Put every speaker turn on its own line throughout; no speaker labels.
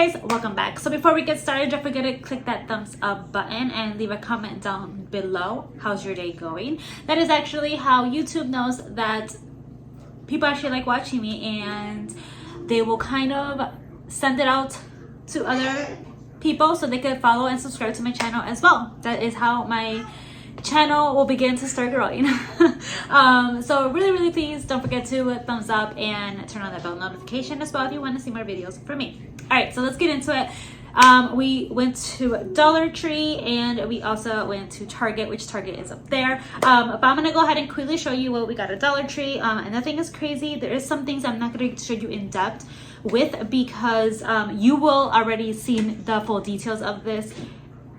guys, welcome back. So before we get started, don't forget to click that thumbs up button and leave a comment down below. How's your day going? That is actually how YouTube knows that people actually like watching me, and they will kind of send it out to other people so they can follow and subscribe to my channel as well. That is how my channel will begin to start growing. So really please don't forget to thumbs up and turn on that bell notification as well if you want to see more videos from me. All right, so let's get into it. We went to Dollar Tree and we also went to Target, which Target is up there. But I'm gonna go ahead and quickly show you what we got at Dollar Tree. And nothing is crazy. There is some things I'm not gonna show you in depth with because you will already seen the full details of this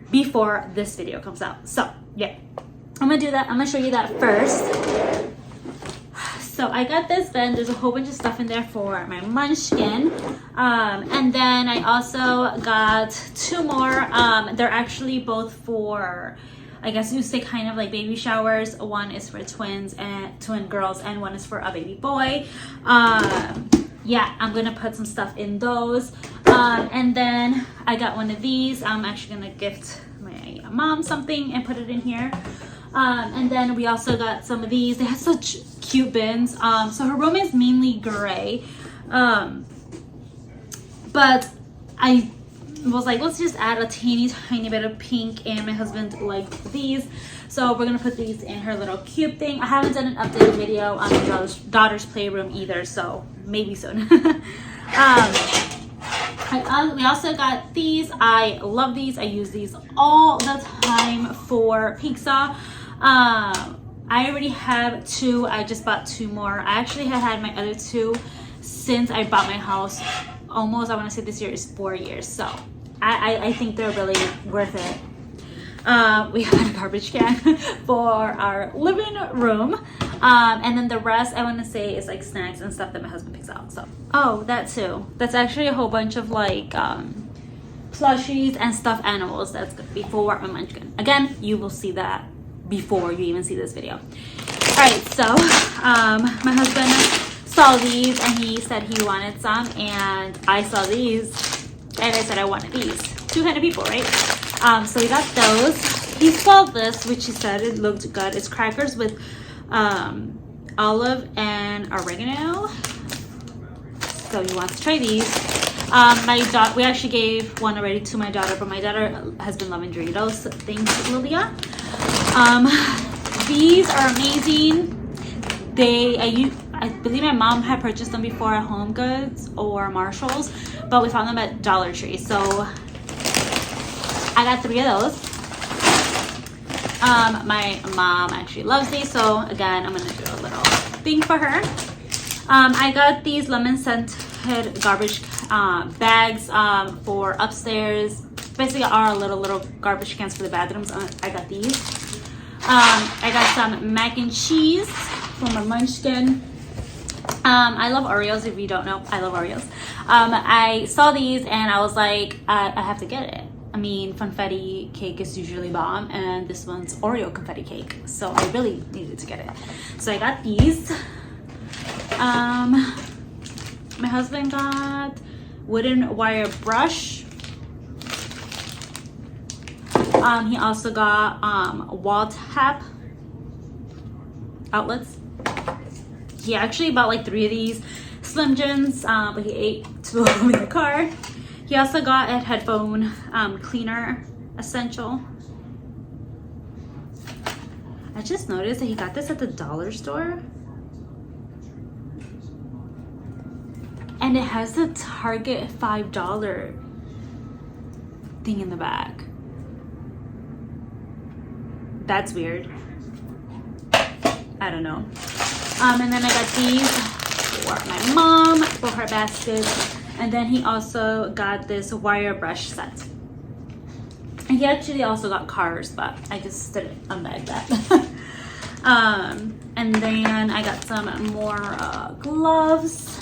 before this video comes out. So yeah, I'm gonna do that. I'm gonna show you that first. So I got this bin. There's a whole bunch of stuff in there for my munchkin. And then I also got two more. They're actually both for, I guess you say kind of like baby showers. One is for twins and twin girls, and one is for a baby boy. Yeah, I'm gonna put some stuff in those. And then I got one of these. I'm actually gonna gift my mom something and put it in here. And then we also got some of these. They have such cute bins. So her room is mainly gray. But I was like, let's just add a tiny bit of pink, and my husband liked these. So we're gonna put these in her little cute thing. I haven't done an updated video on my daughter's playroom either, so maybe soon. We also got these. I love these. I use these all the time for pizza. I already have two. I just bought two more. I actually have had my other two since I bought my house. Almost, I want to say this year is 4 years. So I think they're really worth it. We had a garbage can for our living room. And then the rest I want to say is like snacks and stuff that my husband picks out. So, oh, that too. That's actually a whole bunch of like plushies and stuffed animals. That's good before my munchkin. Again, you will see that before you even see this video. All right, so my husband saw these and he said he wanted some, and I saw these and I said I wanted these. 200 people, right? So we got those. He saw this, which he said it looked good. It's crackers with olive and oregano. So he wants to try these. We actually gave one already to my daughter, but my daughter has been loving Doritos. Thanks, Lilia. These are amazing. I believe my mom had purchased them before at Home Goods or Marshall's, but we found them at Dollar Tree. So I got 3 of those. My mom actually loves these, so again, I'm gonna do a little thing for her. I got these lemon scented garbage bags for upstairs. Basically, our little garbage cans for the bathrooms. I got these. I got some mac and cheese from my munchkin. I love Oreos. If you don't know, I love Oreos. I saw these and I was like, I have to get it. I mean, confetti cake is usually bomb, and this one's Oreo confetti cake, so I really needed to get it. So I got these. My husband got wooden wire brush. He also got wall tap outlets. He actually bought like 3 of these Slim Jims, but he ate 2 of them in the car. He also got a headphone cleaner essential. I just noticed that he got this at the dollar store. And it has the Target $5 thing in the back. That's weird. I don't know. And then I got these for my mom for her basket. And then he also got this wire brush set. And he actually also got cars, but I just didn't unbag that. And then I got some more gloves.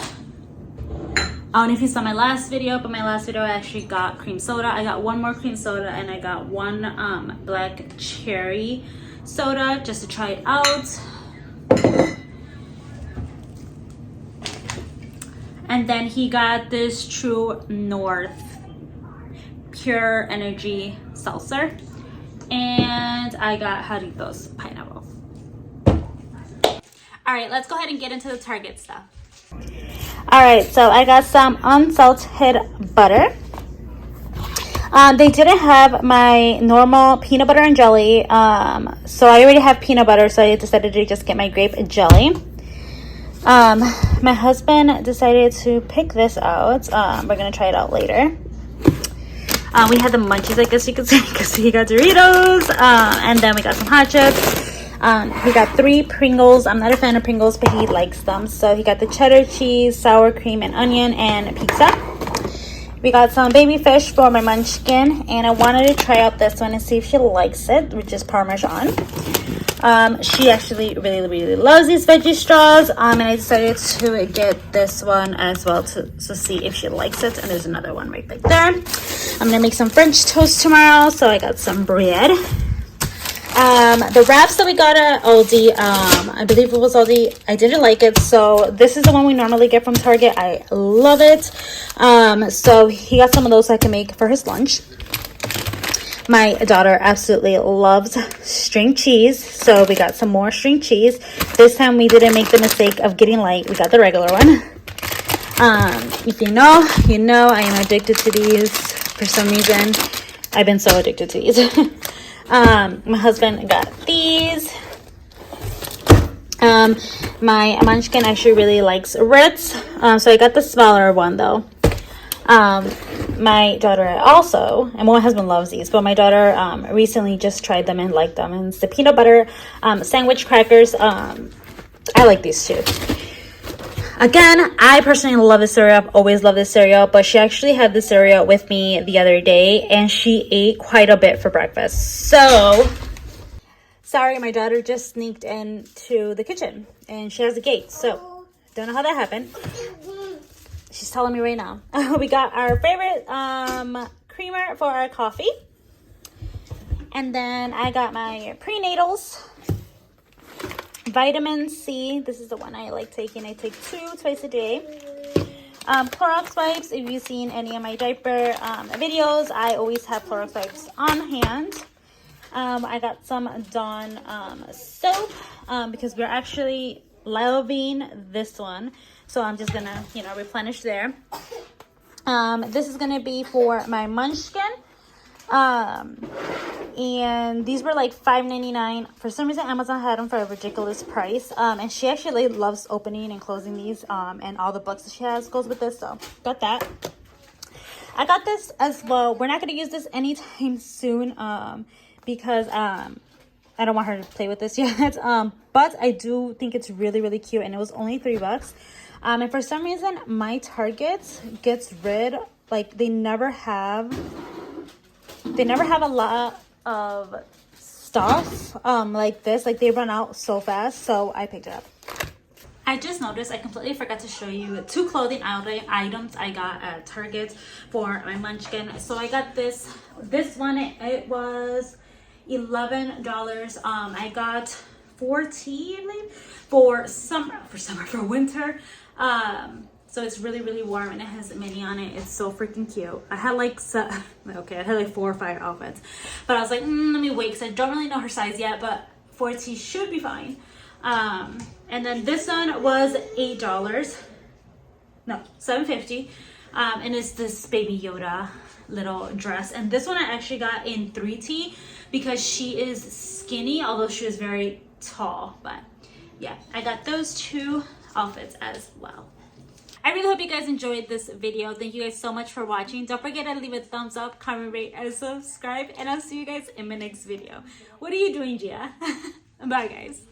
I don't know if you saw my last video, but my last video I actually got cream soda. I got 1 more cream soda, and I got 1 black cherry soda just to try it out. And then he got this True North Pure Energy Seltzer. And I got Jarritos pineapple. All right, let's go ahead and get into the Target stuff. All right, so I got some unsalted butter. They didn't have my normal peanut butter and jelly, so I already have peanut butter, so I decided to just get my grape jelly. My husband decided to pick this out. We're gonna try it out later. We had the munchies, I guess you could say, because we got Doritos, and then we got some hot chips. He got 3 Pringles. I'm not a fan of Pringles, but he likes them. So he got the cheddar cheese, sour cream and onion, and pizza. We got some baby fish for my munchkin, and I wanted to try out this one and see if she likes it, which is Parmesan. She actually really loves these veggie straws, and I decided to get this one as well to see if she likes it. And there's another one right back there. I'm gonna make some French toast tomorrow, so I got some bread. The wraps that we got at Aldi, I believe it was Aldi, I didn't like it, so this is the one we normally get from Target. I love it. So he got some of those so I can make for his lunch. My daughter absolutely loves string cheese, so we got some more string cheese. This time we didn't make the mistake of getting light. We got the regular one. If you know, you know I am addicted to these for some reason. I've been so addicted to these. My husband got these. My munchkin actually really likes Ritz, so I got the smaller one though. My daughter also, and my husband loves these, but my daughter recently just tried them and liked them. And it's the peanut butter sandwich crackers. I like these too. Again, I personally love this cereal. I've always loved this cereal, but she actually had this cereal with me the other day, and she ate quite a bit for breakfast. So, sorry, my daughter just sneaked into the kitchen, and she has a gate, so don't know how that happened. She's telling me right now. We got our favorite creamer for our coffee. And then I got my prenatals. Vitamin C. This is the one I like taking. I take 2 twice a day. Clorox wipes. If you've seen any of my diaper videos, I always have Clorox wipes on hand. I got some Dawn soap because we're actually loving this one. So I'm just gonna, replenish there. This is gonna be for my munchkin. And these were like $5.99. For some reason, Amazon had them for a ridiculous price. And she actually loves opening and closing these. And all the books that she has goes with this. So got that. I got this as well. We're not gonna use this anytime soon. Because I don't want her to play with this yet. But I do think it's really cute, and it was only $3. And for some reason, my Target gets rid, like they never have a lot of stuff like this. Like they run out so fast, so I picked it up. I just noticed I completely forgot to show you 2 clothing items I got at Target for my munchkin. So I got this one. It was $11. I got 4T, I believe, for winter. So it's really warm, and it has a mini on it. It's so freaking cute. I had like 4 or 5 outfits, but I was like, let me wait, because I don't really know her size yet, but 4T should be fine. And then this one was $8. No, $7.50. And it's this Baby Yoda little dress. And this one I actually got in 3T because she is skinny, although she was very tall. But yeah, I got those 2 outfits as well. I really hope you guys enjoyed this video. Thank you guys so much for watching. Don't forget to leave a thumbs up, comment, rate, and subscribe. And I'll see you guys in my next video. What are you doing, Gia? Bye, guys.